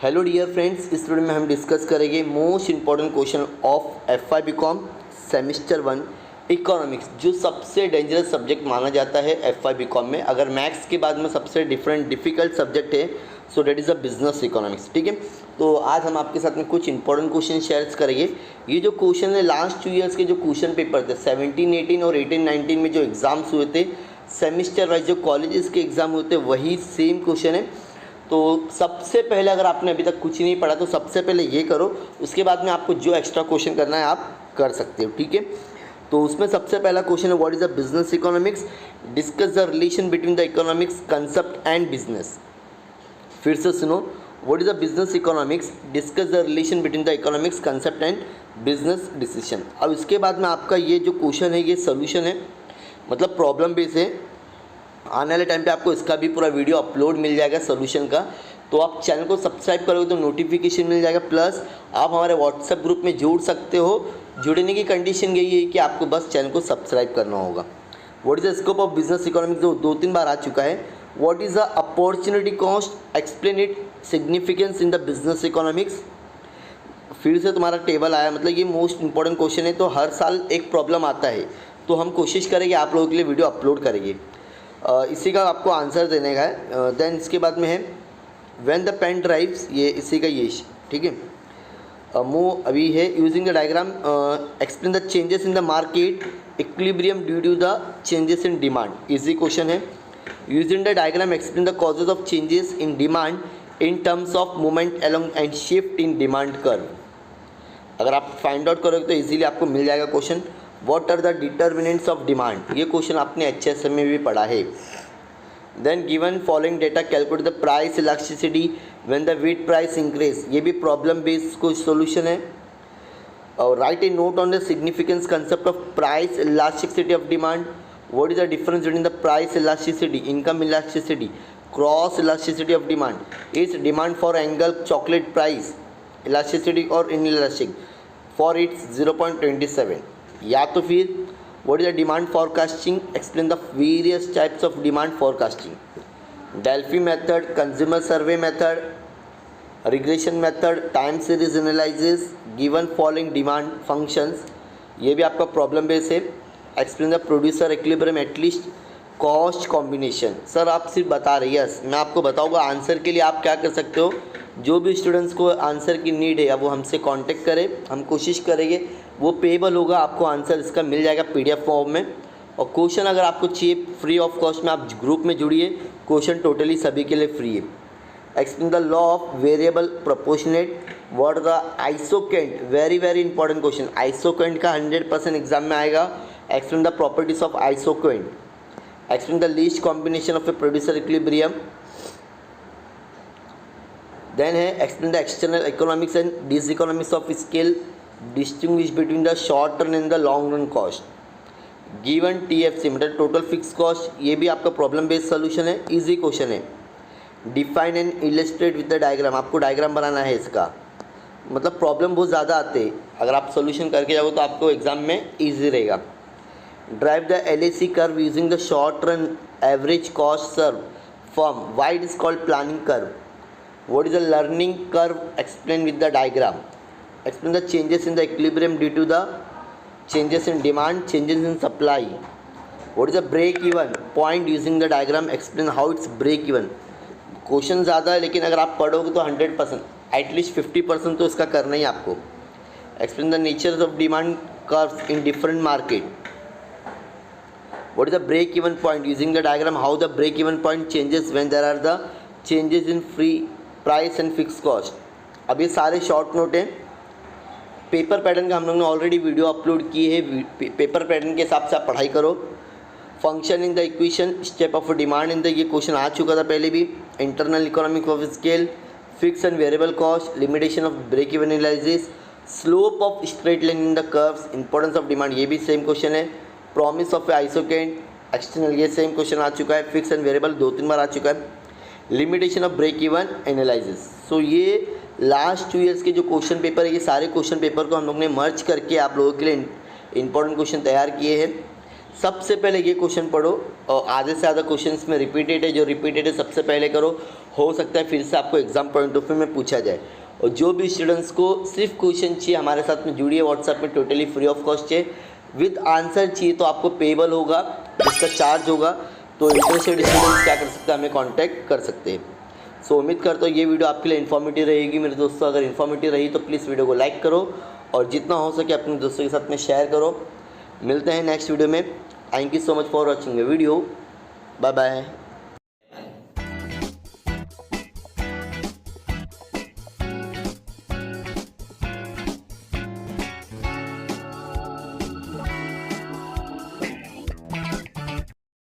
Hello dear friends, इस video में हम डिस्कस करेंगे most important question of FY BCom semester 1 economics, जो सबसे डेंजरस सब्जेक्ट माना जाता है FY BCom में। अगर मैथ्स के बाद में सबसे डिफ़िकल्ट सब्जेक्ट है so that is a business economics. ठीक है, तो आज हम आपके साथ में कुछ इंपॉर्टेंट क्वेश्चन शेयर करेंगे। ये जो क्वेश्चन है लास्ट 2 ईयर्स के जो क्वेश्चन पेपर थे 17-18 और 18-19 में जो एग्ज़ाम्स हुए थे सेमिस्टर वाइज, जो कॉलेजेस के एग्ज़ाम हुए थे, वही सेम क्वेश्चन है। तो सबसे पहले अगर आपने अभी तक कुछ नहीं पढ़ा तो सबसे पहले ये करो, उसके बाद में आपको जो एक्स्ट्रा क्वेश्चन करना है आप कर सकते हो। ठीक है, तो उसमें सबसे पहला क्वेश्चन है what is the business economics, discuss the relation between the economics concept and business. फिर से सुनो, what is the business economics, discuss the relation between the economics concept and business decision. अब इसके बाद में आपका ये जो क्वेश्चन है ये सोल्यूशन है, मतलब प्रॉब्लम बेस है। आने वाले टाइम पे आपको इसका भी पूरा वीडियो अपलोड मिल जाएगा सोल्यूशन का, तो आप चैनल को सब्सक्राइब करोगे तो नोटिफिकेशन मिल जाएगा, प्लस आप हमारे व्हाट्सएप ग्रुप में जुड़ सकते हो। जुड़ने की कंडीशन यही है कि आपको बस चैनल को सब्सक्राइब करना होगा। What is the scope of business economics, जो 2-3 बार आ चुका है। What is the opportunity cost, explain it significance in the business economics. फिर से तुम्हारा टेबल आया, मतलब ये मोस्ट इंपॉर्टेंट क्वेश्चन है। तो हर साल एक प्रॉब्लम आता है, तो हम कोशिश करेंगे आप लोगों के लिए वीडियो अपलोड करेंगे। इसी का आपको आंसर देने का है। देन इसके बाद में है व्हेन द पेन ड्राइव्स, ये इसी का ये। ठीक है, मूव अभी है using the diagram, explain the changes in the market equilibrium due to the changes in demand. Easy question है। Using the diagram explain the causes of changes in demand in terms of movement along and shift in demand curve. अगर आप find out करोगे तो easily आपको मिल जाएगा question. What are the determinants of demand, ये question आपने HSM में भी पढ़ा है। Then given following data calculate the price elasticity when the wheat price increase, ये भी प्रॉब्लम बेस्ड कोई सॉल्यूशन है। और write a note on the significance concept of price elasticity of demand. What is the difference between the price elasticity, income elasticity, cross elasticity of demand. Is demand for angle chocolate price elasticity और in elastic for its 0.27। या तो फिर what is the demand forecasting, explain the various types of demand forecasting. Delphi method, consumer survey method, regression method, time series analysis, given following demand functions, ये भी आपका problem base है। Explain the producer equilibrium at least cost combination. Sir आप सिर्फ बता रही है, मैं आपको बताऊंगा आंसर के लिए आप क्या कर सकते हो। जो भी स्टूडेंट्स को आंसर की नीड है वो हमसे कांटेक्ट करें, हम कोशिश करेंगे वो पेबल होगा, आपको आंसर इसका मिल जाएगा PDF फॉर्म में। और क्वेश्चन अगर आपको चाहिए फ्री ऑफ कॉस्ट में आप ग्रुप में जुड़िए, क्वेश्चन टोटली सभी के लिए फ्री है। Explain the law of variable proportionate, what the isoquant, very important question, isoquant का 100% एग्जाम में आएगा। Explain the properties of isoquant, explain the least combination of a producer equilibrium. Then है explain the external economics and dis economics of scale, distinguish between the short run and the long run cost. Given TFC मतलब total fix cost, ये भी आपका problem based solution है, easy question है। Define and illustrate with the diagram, आपको diagram बनाना है इसका, मतलब प्रॉब्लम बहुत ज़्यादा आते हैं, अगर आप सोल्यूशन करके जाओगे तो आपको एग्जाम में ईजी रहेगा। Drive the LAC curve using the short run average cost curve form, why it is called planning curve. What is the learning curve, explain with the diagram. Explain the changes in the equilibrium due to the changes in demand, changes in supply. What is the break even point using the diagram, explain how it's break even. Question ज़्यादा है लेकिन अगर आप पढ़ोगे तो 100% at least 50% तो इसका करना ही आपको। Explain the nature of demand curves in different market. What is the break even point using the diagram, how the break even point changes when there are the changes in free price and fix cost. अब ये सारे short note हैं। Paper pattern का हम लोग ने already video upload की है, पेपर पैटर्न के हिसाब से आप पढ़ाई करो। Function in the equation, step of demand in the, ये क्वेश्चन आ चुका था पहले भी। Internal economic of scale, fix and variable cost, limitation of break even analysis, slope of straight line in the curves, importance of demand, ये भी same question है। Promise of isocost, external, ये सेम क्वेश्चन आ चुका है। Fix and variable 2-3 बार आ चुका है। Limitation of break even analysis. सो ये लास्ट 2 ईयर्स के जो क्वेश्चन पेपर है, ये सारे क्वेश्चन पेपर को हम लोग ने मर्ज करके आप लोगों के लिए इंपॉर्टेंट क्वेश्चन तैयार किए हैं। सबसे पहले ये क्वेश्चन पढ़ो और आधे से ज़्यादा क्वेश्चन में रिपीटेड है, जो रिपीटेड है सबसे पहले करो। हो सकता है फिर से आपको एग्ज़ाम पॉइंट ऑफ व्यू में पूछा जाए। और जो भी स्टूडेंट्स को सिर्फ क्वेश्चन चाहिए हमारे साथ में जुड़िए, व्हाट्सएप में टोटली फ्री ऑफ कॉस्ट चाहिए, विद आंसर चाहिए तो आपको पेबल होगा, जिसका चार्ज होगा। तो इंटरेस्टेड स्टूडेंट्स क्या कर सकते हैं, हमें कांटेक्ट कर सकते हैं। सो उम्मीद करता हूँ ये वीडियो आपके लिए इन्फॉर्मेटिव रहेगी मेरे दोस्तों। अगर इन्फॉर्मेटिव रही तो प्लीज़ वीडियो को लाइक करो और जितना हो सके अपने दोस्तों के साथ में शेयर करो। मिलते हैं नेक्स्ट वीडियो में। Thank you so much for watching the video. Bye bye.